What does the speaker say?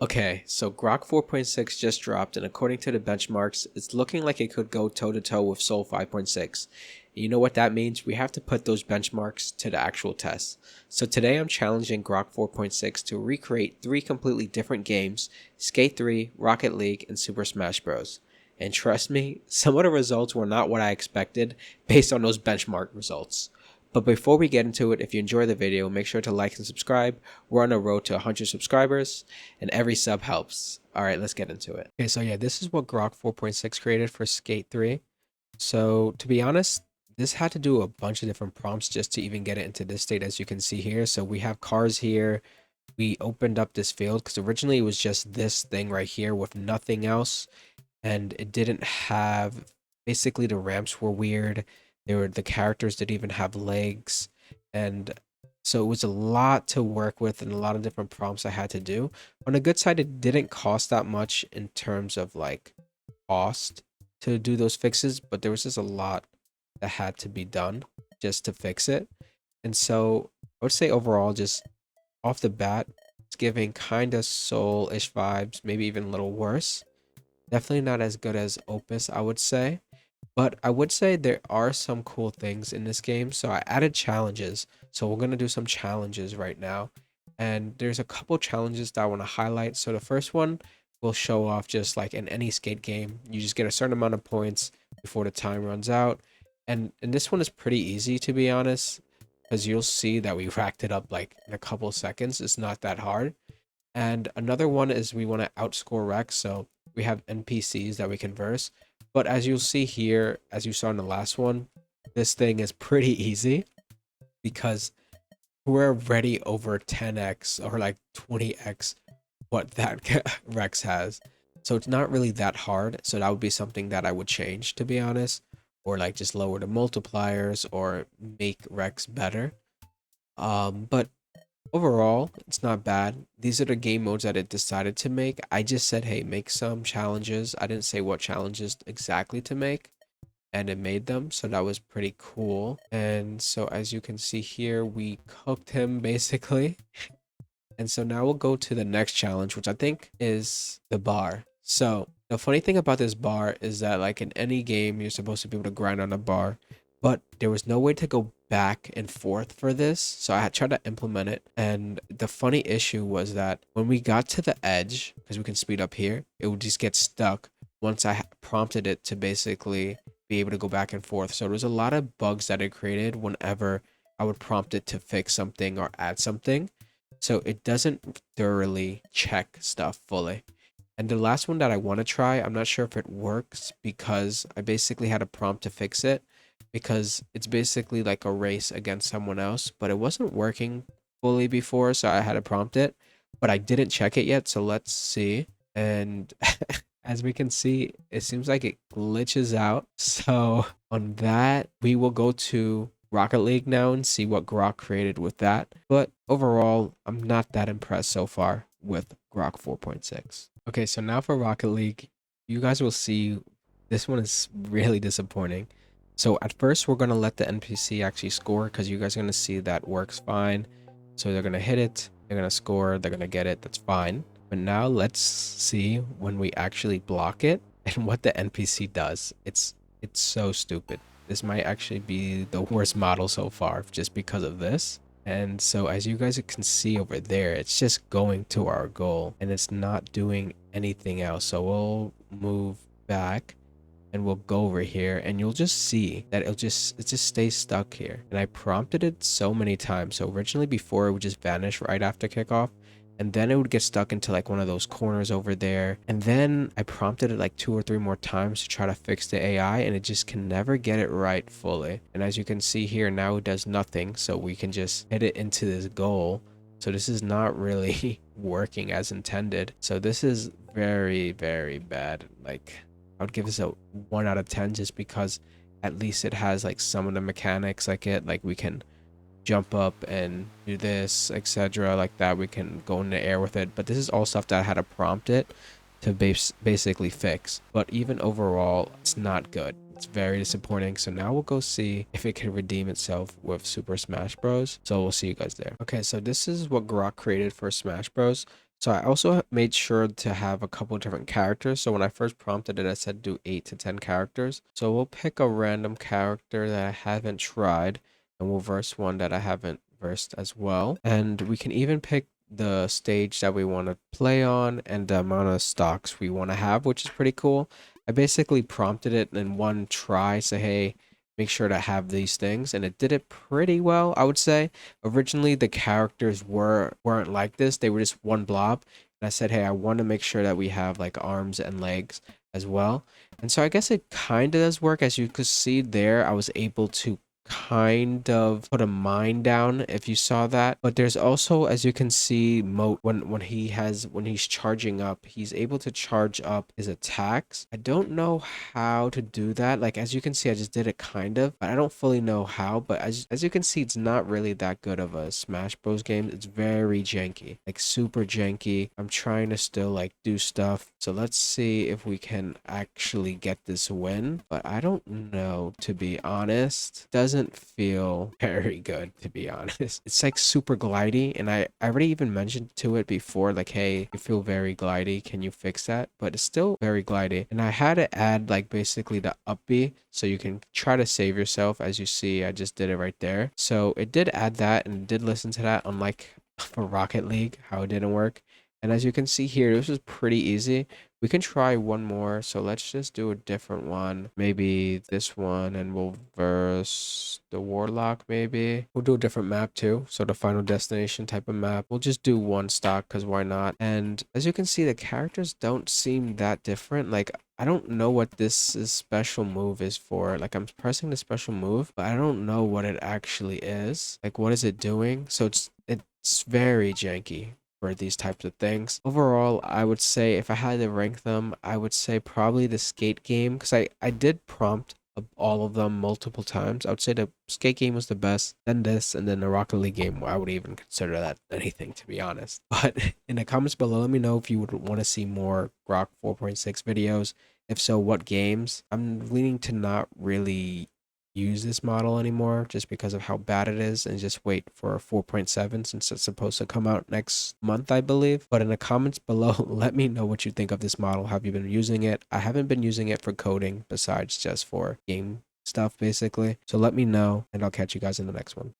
Okay, so Grok 4.6 just dropped, and according to the benchmarks, it's looking like it could go toe-to-toe with Soul 5.6. You know what that means? We have to put those benchmarks to the actual test. So today I'm challenging Grok 4.6 to recreate three completely different games, Skate 3, Rocket League, and Super Smash Bros. And trust me, some of the results were not what I expected based on those benchmark results. But before we get into it, if you enjoy the video, make sure to like and subscribe. We're on a road to 100 subscribers, and every sub helps. All right, let's get into it. Okay, so yeah, this is what Grok 4.6 created for Skate 3. So to be honest, this had to do a bunch of different prompts just to even get it into this state, as you can see here. So we have cars here. We opened up this field because originally it was just this thing right here with nothing else, and it didn't have, basically the ramps were weird. The characters didn't even have legs, and so it was a lot to work with and a lot of different prompts I had to do. On the good side, it didn't cost that much in terms of like cost to do those fixes, but there was just a lot that had to be done just to fix it. And so I would say overall, just off the bat, it's giving kind of soul-ish vibes, maybe even a little worse. Definitely not as good as Opus, I would say. But I would say there are some cool things in this game. So I added challenges. So we're going to do some challenges right now. And there's a couple challenges that I want to highlight. So the first one will show off just like in any skate game. You just get a certain amount of points before the time runs out. And this one is pretty easy, to be honest, because you'll see that we racked it up like in a couple seconds. It's not that hard. And another one is we want to outscore Rex. So we have NPCs that we can verse. But as you'll see here, as you saw in the last one, this thing is pretty easy because we're already over 10x or like 20x what that Rex has. So it's not really that hard. So that would be something that I would change, to be honest, or like just lower the multipliers or make Rex better. But overall, it's not bad. These are the game modes that it decided to make. I just said, hey, make some challenges. I didn't say what challenges exactly to make, and it made them. So that was pretty cool. And so as you can see here, we cooked him basically. And so now we'll go to the next challenge, which I think is the bar. So the funny thing about this bar is that like in any game, you're supposed to be able to grind on a bar, but there was no way to go back and forth for this. So I had tried to implement it. And the funny issue was that when we got to the edge, because we can speed up here, it would just get stuck once I prompted it to basically be able to go back and forth. So there was a lot of bugs that it created whenever I would prompt it to fix something or add something. So it doesn't thoroughly check stuff fully. And the last one that I want to try, I'm not sure if it works because I basically had a prompt to fix it because it's basically like a race against someone else, but it wasn't working fully before, so I had to prompt it, but I didn't check it yet, so let's see. And as we can see, it seems like it glitches out. So on that, we will go to Rocket League now and see what Grok created with that. But overall, I'm not that impressed so far with Grok 4.6. Okay, so now for Rocket League, you guys will see this one is really disappointing. So at first, we're going to let the NPC actually score because you guys are going to see that works fine. So they're going to hit it, they're going to score, they're going to get it, that's fine. But now let's see when we actually block it and what the NPC does. It's so stupid. This might actually be the worst model so far just because of this. And so as you guys can see over there, it's just going to our goal and it's not doing anything else. So we'll move back and we'll go over here and you'll just see that it just stays stuck here. And I prompted it so many times. So originally before it would just vanish right after kickoff, and then it would get stuck into like one of those corners over there. And then I prompted it like 2 or 3 more times to try to fix the AI, and it just can never get it right fully. And as you can see here, now it does nothing, so we can just hit it into this goal. So this is not really working as intended. So this is very, very bad. Like I would give this a 1 out of 10 just because at least it has like some of the mechanics like we can jump up and do this, etc. like that. We can go in the air with it, but this is all stuff that I had to prompt it to basically fix. But even overall, it's not good. It's very disappointing. So now we'll go see if it can redeem itself with Super Smash Bros. So we'll see you guys there. Okay, so this is what Grok created for Smash Bros. So I also made sure to have a couple different characters. So when I first prompted it, I said do 8 to 10 characters. So we'll pick a random character that I haven't tried and we'll verse one that I haven't versed as well. And we can even pick the stage that we want to play on and the amount of stocks we want to have, which is pretty cool. I basically prompted it in one try, say, hey, make sure to have these things, and it did it pretty well, I would say. Originally the characters weren't like this. They were just one blob. And I said, hey, I want to make sure that we have like arms and legs as well. And so I guess it kind of does work. As you could see there, I was able to kind of put a mine down if you saw that. But there's also, as you can see, moat when he's charging up, he's able to charge up his attacks. I don't know how to do that. Like, as you can see, I just did it kind of, but I don't fully know how. But as you can see, it's not really that good of a Smash Bros game. It's very janky, like super janky. I'm trying to still like do stuff. So let's see if we can actually get this win. But I don't know, to be honest. Doesn't feel very good, to be honest. It's like super glidey, and I already even mentioned to it before, like, hey, you feel very glidey, can you fix that? But it's still very glidey, and I had to add like basically the up B so you can try to save yourself. As you see, I just did it right there. So it did add that and it did listen to that, unlike for Rocket League, how it didn't work. And as you can see here, this is pretty easy. We can try one more, so let's just do a different one. Maybe this one, and we'll verse the Warlock, maybe. We'll do a different map too, so the Final Destination type of map. We'll just do one stock, because why not? And as you can see, the characters don't seem that different. Like, I don't know what this special move is for. Like, I'm pressing the special move, but I don't know what it actually is. Like, what is it doing? So it's very janky for these types of things. Overall, I would say if I had to rank them, I would say probably the skate game, because I did prompt all of them multiple times. I would say the skate game was the best, then this, and then the Rocket League game. I would even consider that anything, to be honest. But in the comments below, let me know if you would want to see more Grok 4.6 videos. If so, what games? I'm leaning to not really use this model anymore just because of how bad it is, and just wait for 4.7 since it's supposed to come out next month, I believe. But in the comments below, let me know what you think of this model. Have you been using it? I haven't been using it for coding besides just for game stuff, basically. So let me know, and I'll catch you guys in the next one.